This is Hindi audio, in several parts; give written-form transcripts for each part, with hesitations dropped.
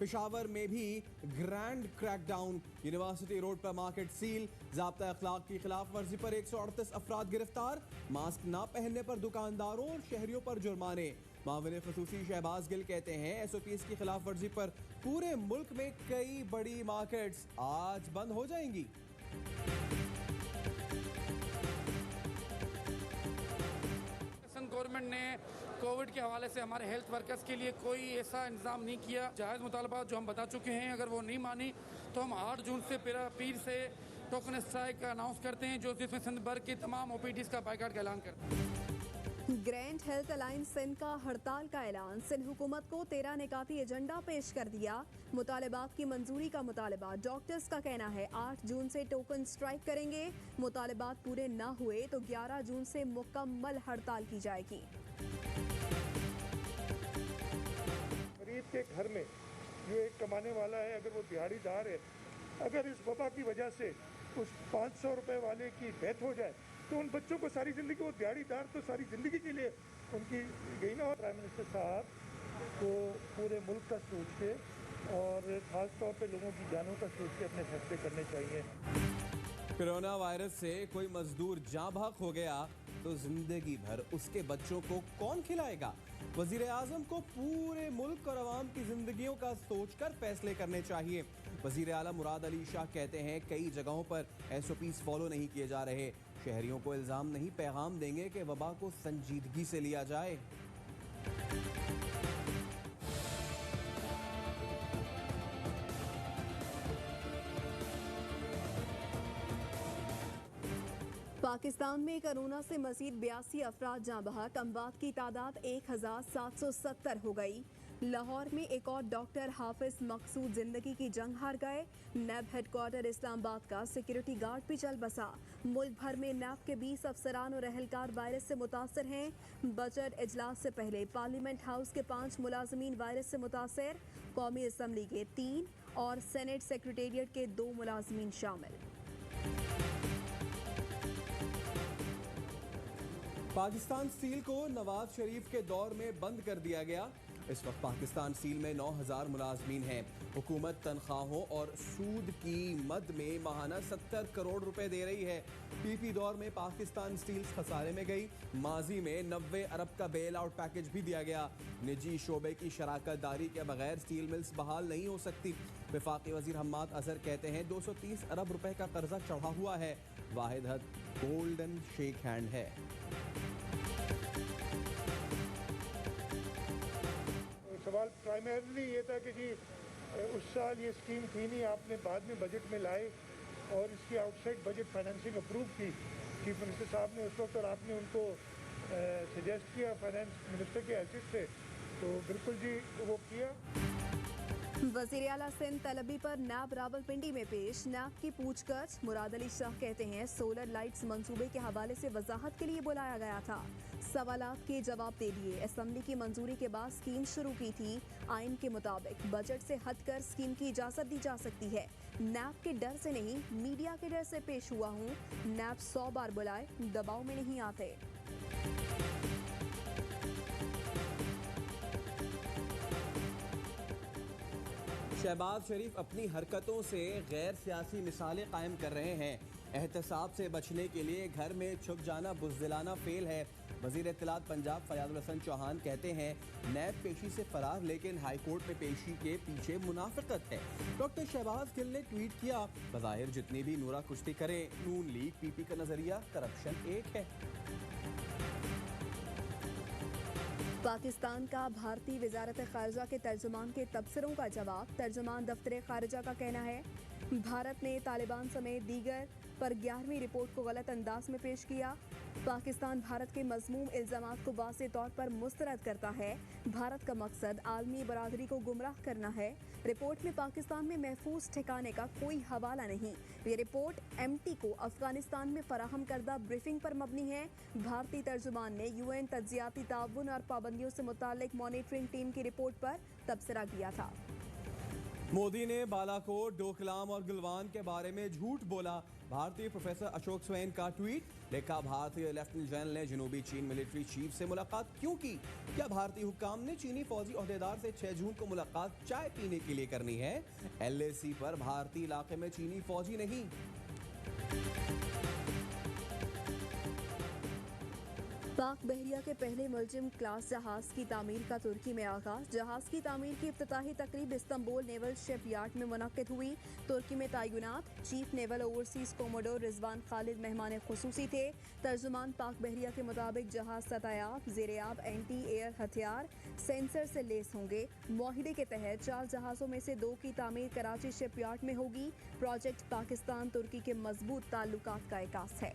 पेशावर में भी ग्रैंड क्रैकडाउन। यूनिवर्सिटी रोड पर मार्केट सील। ज़ाब्ता अखलाक की खिलाफ वर्जी पर 138 अफराद गिरफ्तार। मास्क ना पहनने पर दुकानदारों और शहरियों पर जुर्माने। मामले खसूसी शहबाज गिल कहते हैं SOPs की खिलाफ वर्जी पर पूरे मुल्क में कई बड़ी मार्केट्स आज बंद हो जाएंगी। गवर्नमेंट ने कोविड के हवाले से हमारे हेल्थ वर्कर्स के लिए कोई ऐसा इंतजाम नहीं किया। जायज़ मुतालबा जो हम बता चुके हैं, अगर वो नहीं मानी तो हम 8 जून से पीर से टोकन स्ट्राइक अनाउंस करते हैं, जो जिसमें सिंध भर की तमाम OPDs का बाइकाट का ऐलान करते हैं। ग्रैंड हेल्थ अलायंस सिंध का हड़ताल का ऐलान। सिंध हुकूमत को 13 निकाती एजेंडा पेश कर दिया। मुतालबात की मंजूरी का मुतालबा। डॉक्टर्स का कहना है 8 जून से टोकन स्ट्राइक करेंगे। मुतालबात पूरे न हुए तो 11 जून से मुकम्मल हड़ताल की जाएगी। गरीब के घर में जो एक कमाने वाला है, अगर वो दिहाड़ीदार है, अगर इस वबा की वजह से उस 500 रुपए वाले की डेथ हो जाए तो उन बच्चों को सारी ज़िंदगी, वो दिहाड़ीदार तो सारी ज़िंदगी के लिए उनकी गई ना। प्राइम मिनिस्टर साहब को पूरे मुल्क का सोच के और ख़ास तौर पे लोगों की जानों का सोच के अपने फैसले करने चाहिए। कोरोना वायरस से कोई मजदूर जाँ बहक हो गया तो जिंदगी भर उसके बच्चों को कौन खिलाएगा? वजीर आजम को पूरे मुल्क और अवाम की जिंदगियों का सोचकर फैसले करने चाहिए। वजीर आला मुराद अली शाह कहते हैं कई जगहों पर SOPs फॉलो नहीं किए जा रहे। शहरियों को इल्जाम नहीं, पैगाम देंगे कि वबा को संजीदगी से लिया जाए। पाकिस्तान में कोरोना से मजीद 82 अफराद जाँ बहक। अमवात की तादाद 1770 हो गई। लाहौर में एक और डॉक्टर हाफिज मकसूद जिंदगी की जंग हार गए। नैब हेडक्वार्टर इस्लामाबाद का सिक्योरिटी गार्ड भी चल बसा। मुल्क भर में नैब के 20 अफसरान और अहलकार वायरस से मुतासर हैं। बजट इजलास से पहले पार्लियामेंट हाउस के 5 मुलाजमीन वायरस से मुतासर। कौमी असम्बली के 3 और सेनेट सेक्रेटेरिएट के 2 मुलाजमीन शामिल। पाकिस्तान स्टील को नवाज शरीफ के दौर में बंद कर दिया गया। इस वक्त पाकिस्तान स्टील में 9000 मुलाजमीन हैं। हुकूमत तनख्वाहों और सूद की मद में माहाना 70 करोड़ रुपए दे रही है। PP दौर में पाकिस्तान स्टील खसारे में गई। माजी में 90 अरब का बेल आउट पैकेज भी दिया गया। निजी शोबे की शराकत दारी के बगैर स्टील मिल्स बहाल नहीं हो सकती। वफाकी वजीर हम्माद अजहर कहते हैं 230 अरब रुपए का कर्जा चढ़ा हुआ है। वाहिद हद गोल्डन शेक हैंड है। सवाल प्राइमरली ये था कि जी उस साल ये स्कीम थी नहीं, आपने बाद में बजट में लाए और इसकी आउटसाइड बजट फाइनेंसिंग अप्रूव की चीफ मिनिस्टर साहब ने उस वक्त, और आपने उनको सजेस्ट किया फाइनेंस मिनिस्टर के हैसियत से, तो बिल्कुल जी वो किया। वज़ीर आला सिंध तलबी पर नैब रावलपिंडी में पेश। नैब की पूछगछ। मुराद अली शाह कहते हैं सोलर लाइट्स मंसूबे के हवाले से वजाहत के लिए बुलाया गया था। सवालात के जवाब दे दिए। असेंबली की मंजूरी के बाद स्कीम शुरू की थी। आइन के मुताबिक बजट से हटकर स्कीम की इजाजत दी जा सकती है। नैब के डर से नहीं, मीडिया के डर से पेश हुआ हूँ। नैब 100 बार बुलाए, दबाव में नहीं आते। शहबाज शरीफ अपनी हरकतों से गैर सियासी मिसालें कायम कर रहे हैं। एहतसाब से बचने के लिए घर में छुप जाना बुज़दिलाना फेल है। वज़ीर इत्तलात पंजाब फयाजुल हसन चौहान कहते हैं नैब पेशी से फरार, लेकिन हाई कोर्ट में पेशी के पीछे मुनाफिकत है। डॉक्टर शहबाज गिल ने ट्वीट किया, बज़ाहिर जितनी भी नूरा कुश्ती करें, नून लीग PP का नजरिया करप्शन एक है। पाकिस्तान का भारतीय वजारत खारजा के तर्जुमान के तबसरों का जवाब। तर्जुमान दफ्तर खारजा का कहना है भारत ने तालिबान समेत दीगर पर 11वीं रिपोर्ट को गलत अंदाज में पेश किया। पाकिस्तान भारत के मज़मूम इल्ज़ामात को वाज़े तौर पर मुस्तरद करता है। भारत का मकसद आलमी बरादरी को गुमराह करना है। रिपोर्ट में पाकिस्तान में महफूज ठिकाने का कोई हवाला नहीं। ये रिपोर्ट MT को अफगानिस्तान में फराहम करदा ब्रीफिंग पर मबनी है। भारतीय तर्जुमान ने UN तज्जियाती ताउन और पाबंदियों से मुताल्लिक मॉनिटरिंग टीम की रिपोर्ट पर तबसरा किया था। मोदी ने बालाकोट, डोकलाम और गलवान के बारे में झूठ बोला। भारतीय प्रोफेसर अशोक स्वैन का ट्वीट। लिखा, भारतीय लेफ्टिनेंट जनरल ने जनूबी चीन मिलिट्री चीफ से मुलाकात क्यों की? क्या भारतीय हुक्काम ने चीनी फौजी ओहदेदार से 6 जून को मुलाकात चाय पीने के लिए करनी है? LAC पर भारतीय इलाके में चीनी फौजी नहीं। पाक बहरिया के पहले मुलजिम क्लास जहाज की तामीर का तुर्की में आगाज। जहाज की तामीर की इफ्तिताही तकरीब इस्तांबुल नेवल शिप यार्ड में मुनक्किद हुई। तुर्की में तैनात chief naval overseas commodore Rizwan Khalid मेहमान खुसूसी थे। तर्जुमान पाक बहरिया के मुताबिक जहाज सतायाब ज़ेरेआब एंटी एयर हथियार सेंसर से लेस होंगे। मुआहिदे के तहत 4 जहाज़ों में से 2 की तामीर कराची शिप यार्ड में होगी। प्रोजेक्ट पाकिस्तान तुर्की के मजबूत ताल्लुकात का इकास है।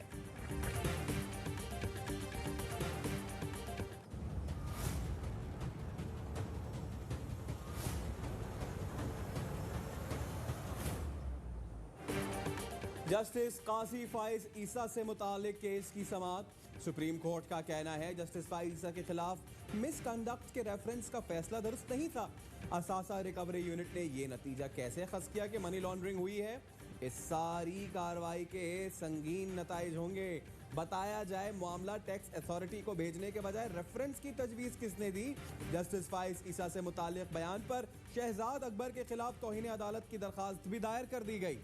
जस्टिस काजी फाइज ईसा से मुतालिक केस की समाअत। सुप्रीम कोर्ट का कहना है जस्टिस फाइज ईसा के खिलाफ मिसकंडक्ट के रेफरेंस का फैसला दुरुस्त नहीं था। असासा रिकवरी यूनिट ने ये नतीजा कैसे खस किया कि मनी लॉन्ड्रिंग हुई है? इस सारी कार्रवाई के संगीन नताइज होंगे। बताया जाए, मामला टैक्स अथॉरिटी को भेजने के बजाय रेफरेंस की तजवीज़ किसने दी? जस्टिस फाइज ईसा से मुतालिक बयान पर शहजाद अकबर के खिलाफ तौहीन अदालत की दरखास्त भी दायर कर दी गई।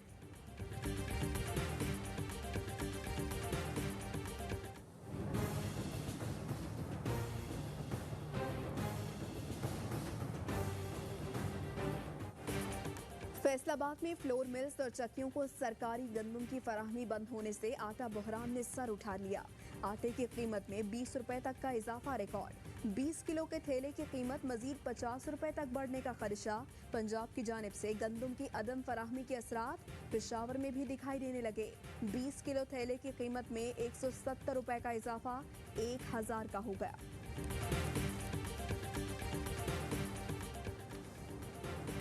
फैसलाबाद में फ्लोर मिल्स और चक्कियों को सरकारी गंदम की फराहमी बंद होने से आटा बहरान ने सर उठा लिया। आटे की कीमत में 20 रुपए तक का इजाफा रिकॉर्ड। 20 किलो के थैले की कीमत मजीद 50 रुपए तक बढ़ने का खदशा। पंजाब की जानिब से गंदम की अदम फराहमी के असरात पेशावर में भी दिखाई देने लगे। 20 किलो थैले की कीमत में 170 रुपए का इजाफा 1000 का हो गया।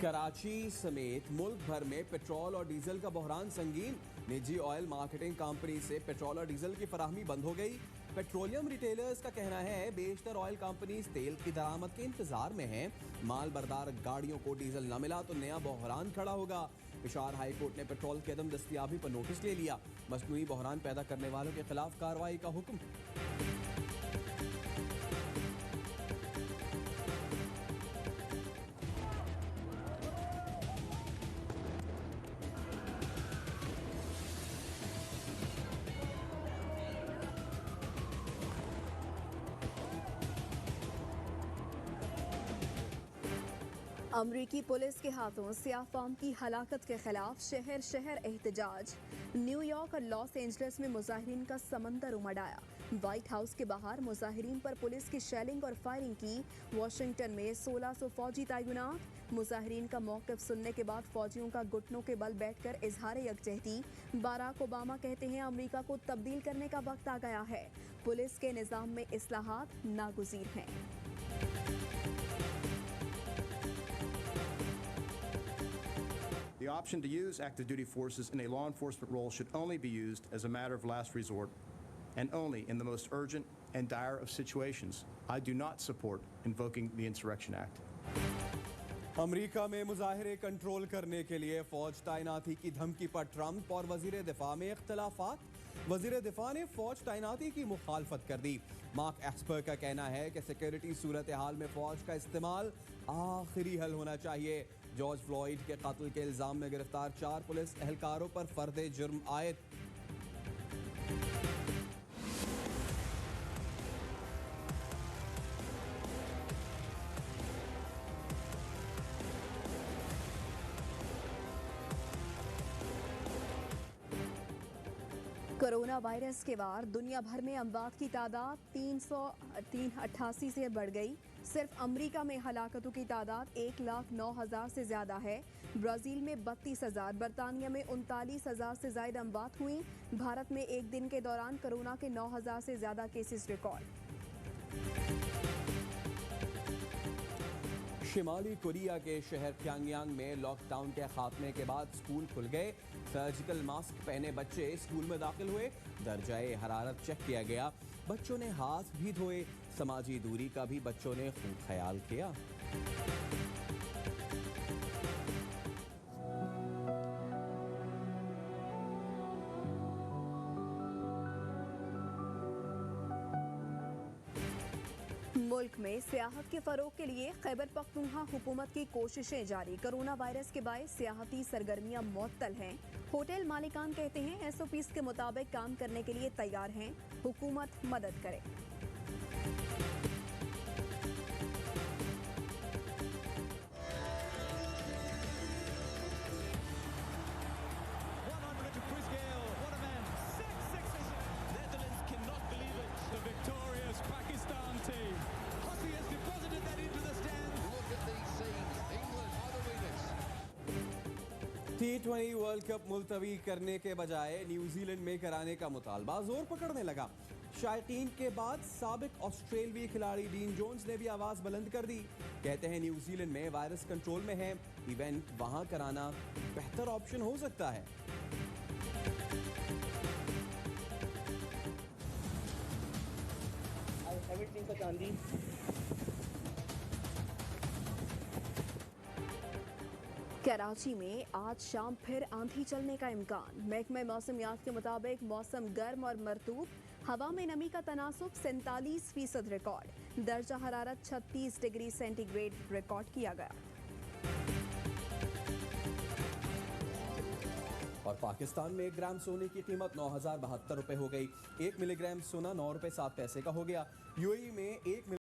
कराची समेत मुल्क भर में पेट्रोल और डीजल का बहरान संगीन। निजी ऑयल मार्केटिंग कंपनी से पेट्रोल और डीजल की फराहमी बंद हो गई। पेट्रोलियम रिटेलर्स का कहना है बेशतर ऑयल कंपनीज तेल की दरामद के इंतजार में हैं। माल बरदार गाड़ियों को डीजल न मिला तो नया बहरान खड़ा होगा। पेशावर हाई कोर्ट ने पेट्रोल की अदम दस्तियाबी पर नोटिस ले लिया। मसनूई बहरान पैदा करने वालों के खिलाफ कार्रवाई का हुक्म। अमरीकी पुलिस के हाथों सियाह फाम की हलाकत के खिलाफ शहर शहर एहतजाज। न्यूयॉर्क और लॉस एंजलिस में मुजाहिरीन का समंदर उमड़ आया। व्हाइट हाउस के बाहर मुजाहिरीन पर पुलिस की शेलिंग और फायरिंग की। वाशिंगटन में 1600 फौजी तैनात। मुजाहिरीन का मौक़िफ़ सुनने के बाद फौजियों का घुटनों के बल बैठकर इजहार यकजहती। बाराक ओबामा कहते हैं अमरीका को तब्दील करने का वक्त आ गया है। पुलिस के निज़ाम में इस्लाहात नागुज़ीर हैं। The option to use active duty forces in a law enforcement role should only be used as a matter of last resort and only in the most urgent and dire of situations. I do not support invoking the Insurrection Act. अमरीका में मुजाहिरे कंट्रोल करने के लिए फौज तैनाती की धमकी पर ट्रंप और वजीर दिफा में इख्तलाफात। वजीर दिफा ने फौज तैनाती की मुखालफत कर दी। मार्क एस्पर का कहना है कि सिक्योरिटी सूरत हाल में फौज का इस्तेमाल आखिरी हल होना चाहिए। जॉर्ज फ्लॉयड के कत्ल के इल्जाम में गिरफ्तार 4 पुलिस एहलकारों पर फर्द जुर्म आयद। कोरोना वायरस के बाद दुनिया भर में अमवात की तादाद 388 से बढ़ गई। सिर्फ अमरीका में हलाकतों की तादाद 1,09,000 से ज़्यादा है। ब्राज़ील में 32,000, बरतानिया में 39,000 से ज़ायद अमवात हुई। भारत में एक दिन के दौरान कोरोना के 9,000 से ज़्यादा केसेस रिकॉर्ड। शिमाली कोरिया के शहर प्यांगयांग में लॉकडाउन के खात्मे के बाद स्कूल खुल गए। सर्जिकल मास्क पहने बच्चे स्कूल में दाखिल हुए। दर्जाए हरारत चेक किया गया। बच्चों ने हाथ भी धोए। समाजी दूरी का भी बच्चों ने खूब ख्याल किया। मुल्क में सियाहत के फरोग के लिए खैबर पख्तूनख्वा हुकूमत की कोशिशें जारी। कोरोना वायरस के बायस सियाहती सरगर्मियां मुअत्तल हैं। होटल मालिकान कहते हैं SOPs के मुताबिक काम करने के लिए तैयार हैं, हुकूमत मदद करे। Pakistan team. Hockey has deposited that into the stands. Look at these scenes. England are the winners. T20 world cup मुलतवी करने के बजाय न्यूजीलैंड में कराने का मुतालबा जोर पकड़ने लगा। शायकीन के बाद साबिक ऑस्ट्रेलियाई खिलाड़ी डीन जोन्स ने भी आवाज बुलंद कर दी। कहते हैं न्यूजीलैंड में वायरस कंट्रोल में है, इवेंट वहां कराना बेहतर ऑप्शन हो सकता है। कराची में आज शाम फिर आंधी चलने का इम्कान। महकमा मौसमियात के मुताबिक मौसम गर्म और मरतूब, हवा में नमी का तनासुब 47% रिकॉर्ड। दर्जा हरारत 36 डिग्री सेंटीग्रेड रिकॉर्ड किया गया। और पाकिस्तान में 1 ग्राम सोने की कीमत 9,072 रुपए हो गई। 1 मिलीग्राम सोना 9 रुपए 7 पैसे का हो गया। यूएई में 1